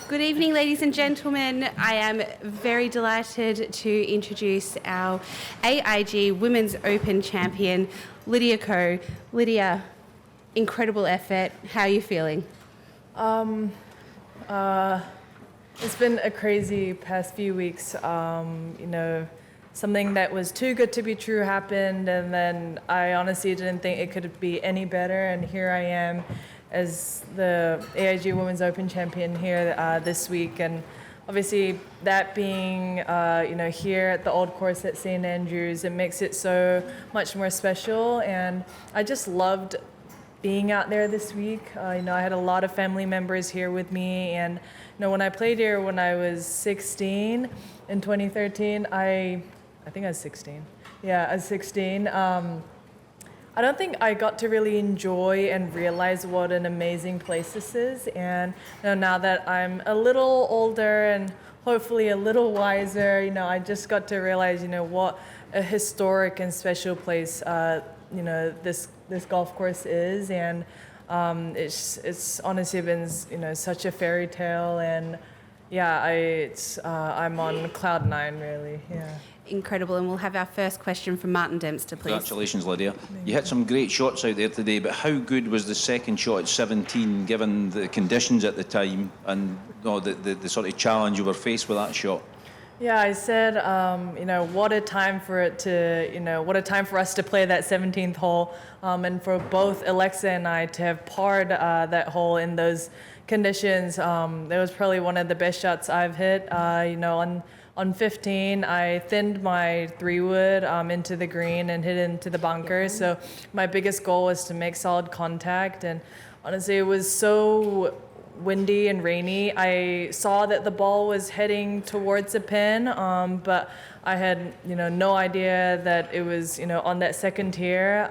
Good evening, ladies and gentlemen. I am very delighted to introduce our AIG Women's Open champion, Lydia Ko. Lydia, incredible effort. How are you feeling? It's been a crazy past few weeks. Something that was too good to be true happened, and then I honestly didn't think it could be any better, and here I am as the AIG Women's Open champion here this week. And obviously that being here at the old course at St. Andrews, it makes it so much more special, and I just loved being out there this week. I had a lot of family members here with me, and when I played here when I was 16 in 2013, I think I was 16. Yeah, I was 16. I don't think I got to really enjoy and realize what an amazing place this is. And now that I'm a little older and hopefully a little wiser, I just got to realize, what a historic and special place, this golf course is. And it's honestly been, such a fairy tale. And yeah, I'm on cloud nine, really. Yeah. Incredible, and we'll have our first question from Martin Dempster, please. Congratulations, Lydia. You hit some great shots out there today, but how good was the second shot at 17, given the conditions at the time and the sort of challenge you were faced with that shot? Yeah, I said, what a time for it to, what a time for us to play that 17th hole, and for both Alexa and I to have parred that hole in those conditions. That was probably one of the best shots I've hit. On 15, I thinned my 3-wood into the green and hit into the bunker. So my biggest goal was to make solid contact. And honestly, it was so windy and rainy. I saw that the ball was heading towards the pin, but I had no idea that it was on that second tier.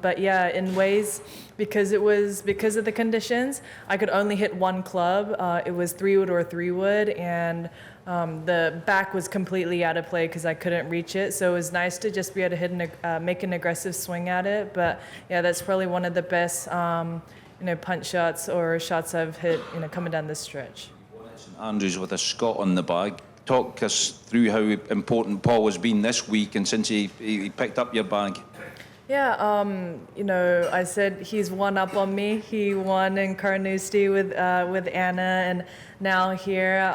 But yeah, in ways, because of the conditions, I could only hit one club. It was 3-wood or 3-wood, and the back was completely out of play because I couldn't reach it. So it was nice to just be able to hit make an aggressive swing at it. But yeah, that's probably one of the best punch shots or shots I've hit coming down this stretch. St. Andrews with a Scot on the bag. Talk us through how important Paul has been this week and since he picked up your bag. Yeah, I said he's one up on me. He won in Carnoustie with Anna, and now here.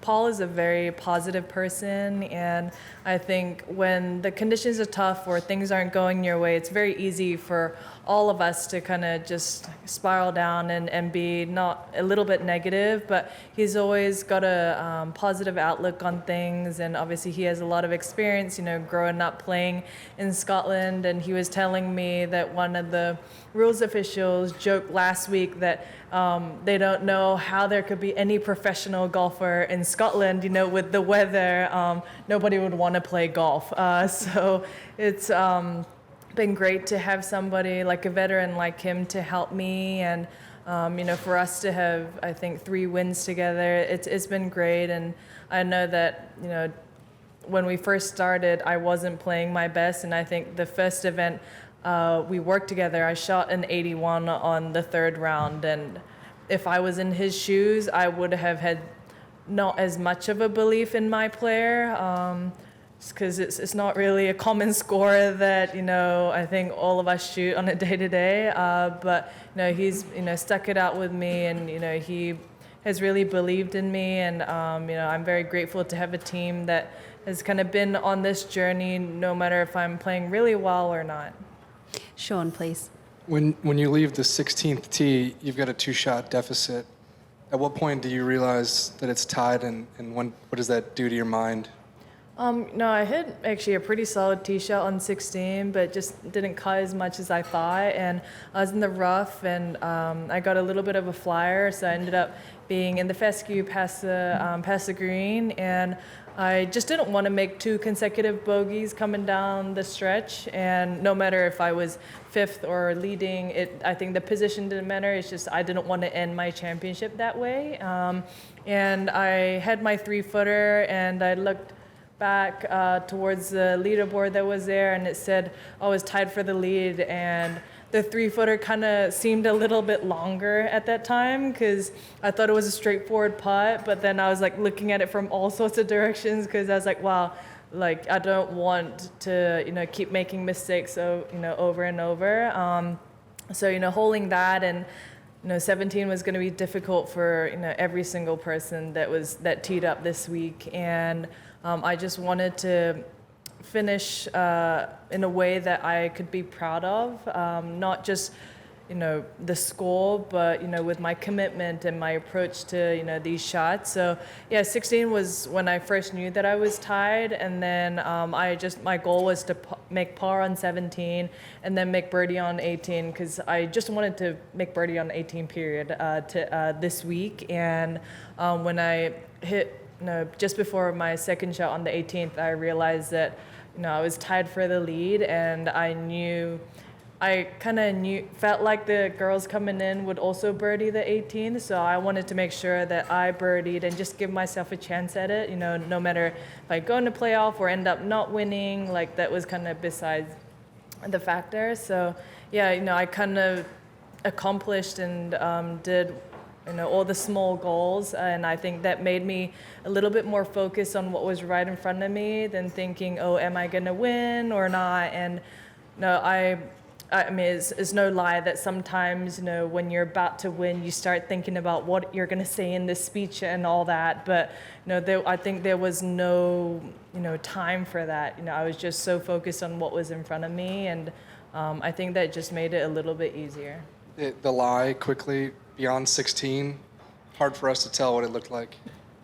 Paul is a very positive person, and I think when the conditions are tough or things aren't going your way, it's very easy for all of us to kind of just spiral down and be not a little bit negative, but he's always got a positive outlook on things, and obviously he has a lot of experience, growing up playing in Scotland, and he was telling me that one of the rules officials joked last week that they don't know how there could be any professional golfer in Scotland, with the weather, nobody would want to play golf. So it's been great to have somebody like a veteran like him to help me, and for us to have, I think, 3 wins together, it's been great. And I know that when we first started, I wasn't playing my best, and I think the first event we worked together, I shot an 81 on the 3rd round, and if I was in his shoes, I would have had not as much of a belief in my player, because it's not really a common score that I think all of us shoot on a day-to-day. But he's stuck it out with me, and he has really believed in me, and I'm very grateful to have a team that has kind of been on this journey, no matter if I'm playing really well or not. Sean, please. When you leave the 16th tee, you've got a 2-shot deficit. At what point do you realize that it's tied, and what does that do to your mind? No, I hit actually a pretty solid tee shot on 16, but just didn't cut as much as I thought. And I was in the rough, and I got a little bit of a flyer, so I ended up being in the fescue past the green, and I just didn't want to make 2 consecutive bogeys coming down the stretch. And no matter if I was 5th or leading, I think the position didn't matter. It's just I didn't want to end my championship that way. And I had my 3-footer, and I looked back towards the leaderboard that was there, and it said I was tied for the lead, and the 3-footer kind of seemed a little bit longer at that time because I thought it was a straightforward putt, but then I was like looking at it from all sorts of directions because I was like, wow, like I don't want to, keep making mistakes, so, over and over. So, holding that and, 17 was going to be difficult for, every single person that teed up this week. And I just wanted to finish in a way that I could be proud of, not just, the score, but, with my commitment and my approach to, these shots. So, yeah, 16 was when I first knew that I was tied. And then my goal was to make par on 17 and then make birdie on 18 because I just wanted to make birdie on 18 period this week. And when I hit, just before my second shot on the 18th, I realized that, I was tied for the lead, and I felt like the girls coming in would also birdie the 18th, so I wanted to make sure that I birdied and just give myself a chance at it, no matter if I go into playoff or end up not winning, like that was kind of besides the factor. So yeah, I kind of accomplished and did all the small goals, and I think that made me a little bit more focused on what was right in front of me than thinking, oh, am I gonna win or not? And no, I mean, it's no lie that sometimes, when you're about to win, you start thinking about what you're gonna say in this speech and all that. But I think there was no, time for that. I was just so focused on what was in front of me, and I think that just made it a little bit easier. The lie quickly beyond 16, hard for us to tell what it looked like.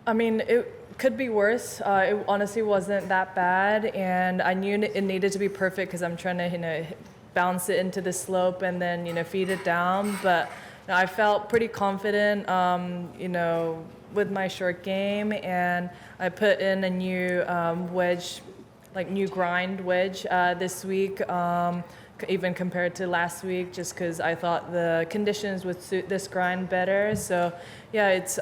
I mean, it could be worse. It honestly wasn't that bad, and I knew it needed to be perfect because I'm trying to, bounce it into the slope and then, feed it down. But I felt pretty confident, with my short game, and I put in a new wedge, like new grind wedge this week. Even compared to last week, just because I thought the conditions would suit this grind better. So yeah, it's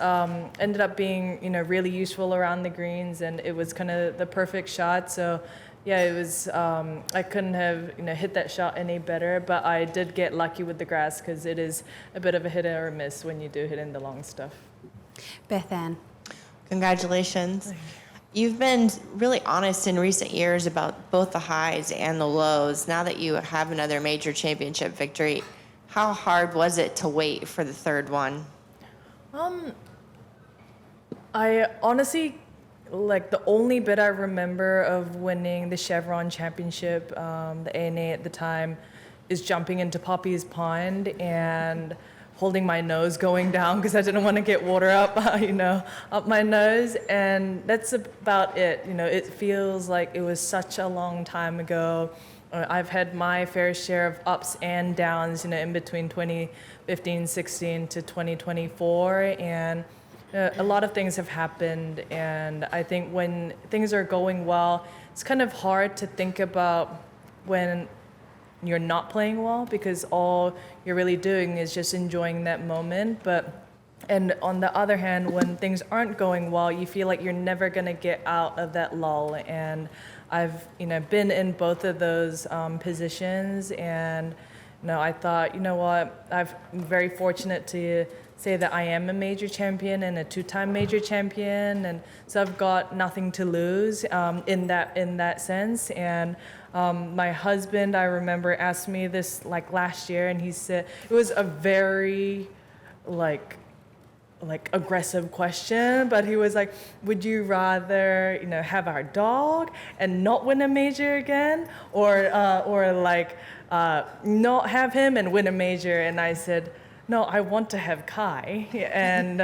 ended up being really useful around the greens, and it was kind of the perfect shot. So yeah, it was I couldn't have hit that shot any better, but I did get lucky with the grass because it is a bit of a hit or miss when you do hit in the long stuff. Beth Ann. Congratulations. You've been really honest in recent years about both the highs and the lows. Now that you have another major championship victory, how hard was it to wait for the third one? I honestly, like the only bit I remember of winning the Chevron Championship, the ANA at the time, is jumping into Poppy's Pond and holding my nose going down because I didn't want to get water up, up my nose. And that's about it. It feels like it was such a long time ago. I've had my fair share of ups and downs, in between 2015, 16 to 2024. And a lot of things have happened. And I think when things are going well, it's kind of hard to think about when you're not playing well because all you're really doing is just enjoying that moment. And on the other hand, when things aren't going well, you feel like you're never gonna get out of that lull. And I've been in both of those positions, and I thought, what, I'm very fortunate to say that I am a major champion and a two-time major champion, and so I've got nothing to lose in that sense. And my husband, I remember, asked me this like last year, and he said it was a very like aggressive question, but he was like, would you rather have our dog and not win a major again, or not have him and win a major? And I said, no, I want to have Kai, and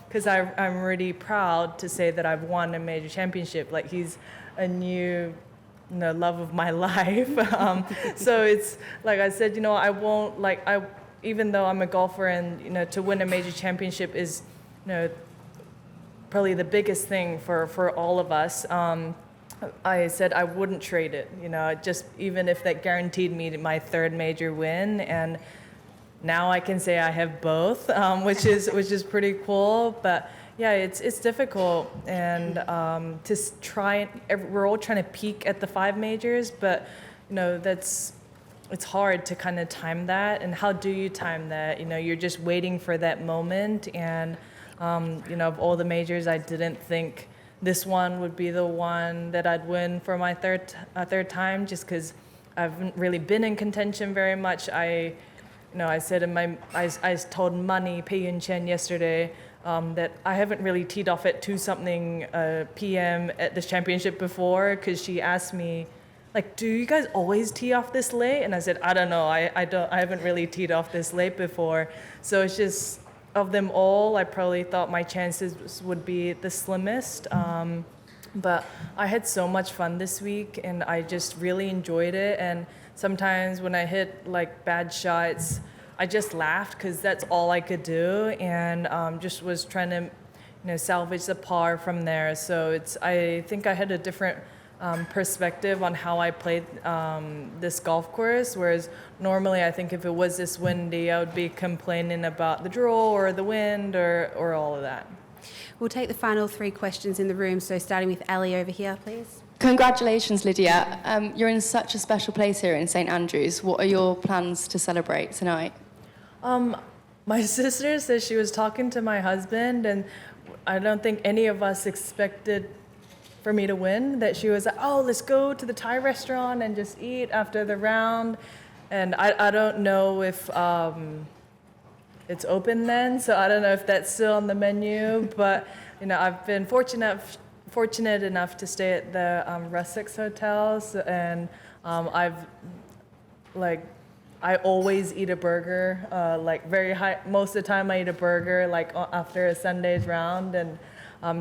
because I'm really proud to say that I've won a major championship. Like, he's a new love of my life. So it's like I said, I won't even though I'm a golfer and to win a major championship is probably the biggest thing for all of us. I said I wouldn't trade it, just even if that guaranteed me my third major win. And now I can say I have both, which is pretty cool. But yeah, it's difficult, and we're all trying to peak at the 5 majors, but that's it's hard to kind of time that. And how do you time that? You know, you're just waiting for that moment. And, you know, of all the majors, I didn't think this one would be the one that I'd win for my third time, just because I haven't really been in contention very much. I said I told Manny Pei Chen yesterday that I haven't really teed off at 2-something p.m. at this championship before, because she asked me, like, do you guys always tee off this late? And I said, I don't know. I haven't really teed off this late before. So it's just, of them all, I probably thought my chances would be the slimmest. But I had so much fun this week, and I just really enjoyed it. And sometimes when I hit like bad shots, I just laughed because that's all I could do, and just was trying to, salvage the par from there. So I think I had a different perspective on how I played this golf course, whereas normally I think if it was this windy, I would be complaining about the draw or the wind or all of that. We'll take the final 3 questions in the room, so starting with Ali over here, please. Congratulations, Lydia. You're in such a special place here in St Andrews. What are your plans to celebrate tonight? My sister says she was talking to my husband, and I don't think any of us expected for me to win, that she was like, oh, let's go to the Thai restaurant and just eat after the round. And I don't know if it's open then, so I don't know if that's still on the menu, but I've been fortunate enough to stay at the Russex hotels, and I always eat a burger, very high. Most of the time I eat a burger after a Sunday's round, and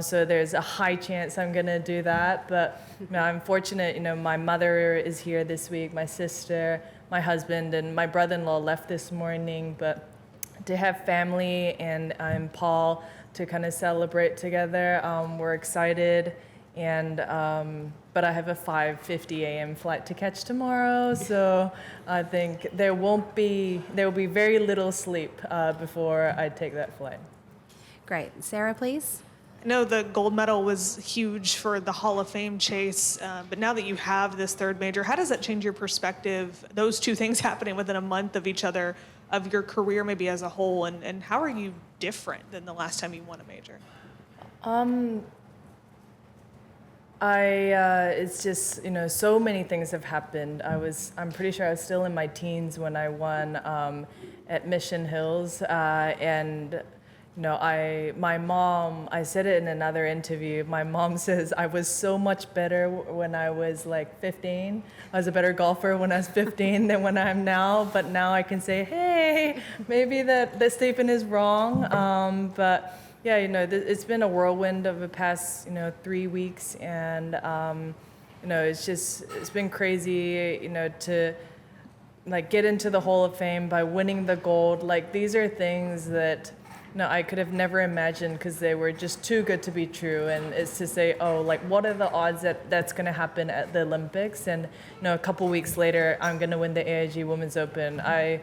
so there's a high chance I'm gonna do that. But I'm fortunate, my mother is here this week, my sister, my husband, and my brother-in-law left this morning. But to have family and Paul to kind of celebrate together, we're excited. And but I have a 5:50 a.m. flight to catch tomorrow, so I think there will be very little sleep before I take that flight. Great. Sarah, please. I know the gold medal was huge for the Hall of Fame chase, but now that you have this third major, how does that change your perspective, those 2 things happening within a month of each other, of your career maybe as a whole, and how are you different than the last time you won a major? It's just, so many things have happened. I'm pretty sure I was still in my teens when I won at Mission Hills, and my mom, I said it in another interview, my mom says I was so much better when I was 15. I was a better golfer when I was 15 than when I'm now, but now I can say, hey, maybe that statement is wrong, but yeah, it's been a whirlwind of the past, 3 weeks, and it's been crazy, to get into the Hall of Fame by winning the gold. These are things that I could have never imagined, because they were just too good to be true. And it's to say, what are the odds that that's going to happen at the Olympics? And a couple weeks later, I'm going to win the AIG Women's Open. I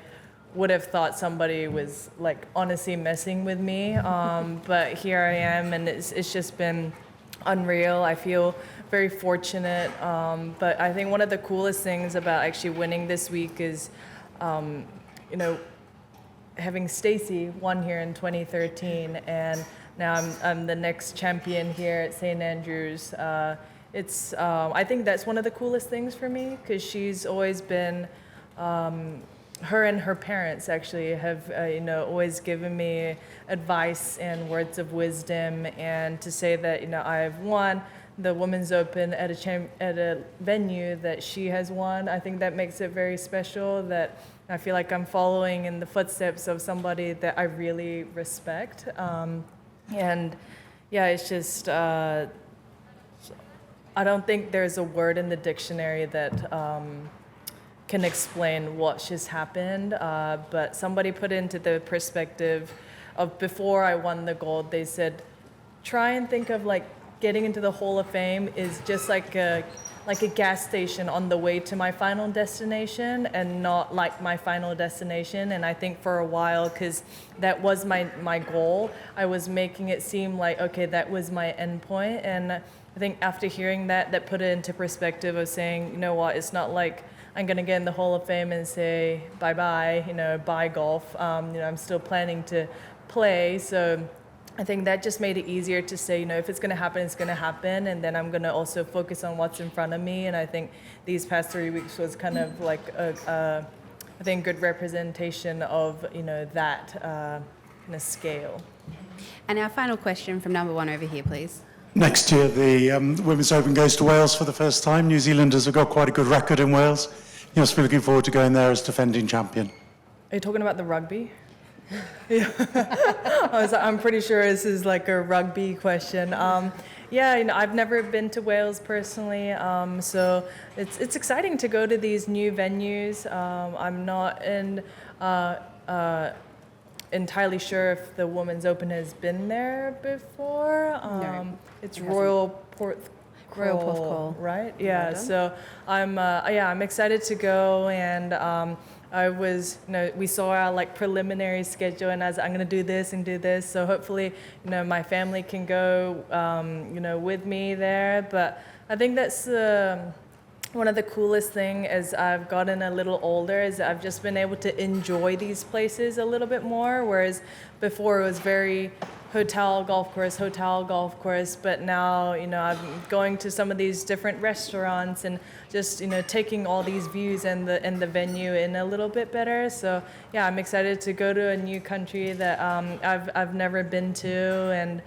would have thought somebody was honestly messing with me, but here I am, and it's just been unreal. I feel very fortunate, but I think one of the coolest things about actually winning this week is, having Stacy won here in 2013, and now I'm the next champion here at St. Andrews. I think that's one of the coolest things for me, because she's always been. Her and her parents actually have, always given me advice and words of wisdom, and to say that, I've won the Women's Open at a venue that she has won, I think that makes it very special, that I feel like I'm following in the footsteps of somebody that I really respect. And yeah, it's just, I don't think there's a word in the dictionary that can explain what just happened, but somebody put into the perspective of before I won the gold, they said, try and think of getting into the Hall of Fame is just like a gas station on the way to my final destination, and not my final destination. And I think for a while, because that was my goal, I was making it seem okay, that was my end point. And I think after hearing that put it into perspective of saying, you know what, it's not like I'm going to get in the Hall of Fame and say bye-bye, bye golf. I'm still planning to play, so I think that just made it easier to say, if it's going to happen, it's going to happen, and then I'm going to also focus on what's in front of me. And I think these past 3 weeks was kind of like I think good representation of that kind of scale. And our final question from number 1 over here, please. Next year, the Women's Open goes to Wales for the first time. New Zealanders have got quite a good record in Wales. You must be looking forward to going there as defending champion. Are you talking about the rugby? Yeah. I'm pretty sure this is like a rugby question. I've never been to Wales personally, so it's exciting to go to these new venues. I'm not entirely sure if the Women's Open has been there before. No, it's it Royal Royal Porthcawl, right? Yeah. So I'm excited to go, and I was, we saw our preliminary schedule, and I was, I'm going to do this and do this. So hopefully, my family can go, with me there. But I think that's one of the coolest things as I've gotten a little older is I've just been able to enjoy these places a little bit more. Whereas before it was very hotel, golf course. But now, I'm going to some of these different restaurants and just, taking all these views and the venue in a little bit better. So yeah, I'm excited to go to a new country that I've never been to, and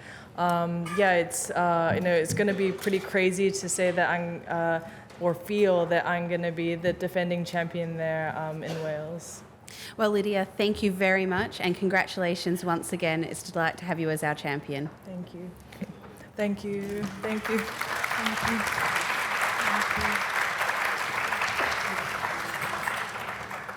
it's it's going to be pretty crazy to say that I'm or feel that I'm going to be the defending champion there in Wales. Well, Lydia, thank you very much, and congratulations once again. It's a delight to have you as our champion. Thank you. Thank you. Thank you. Thank you.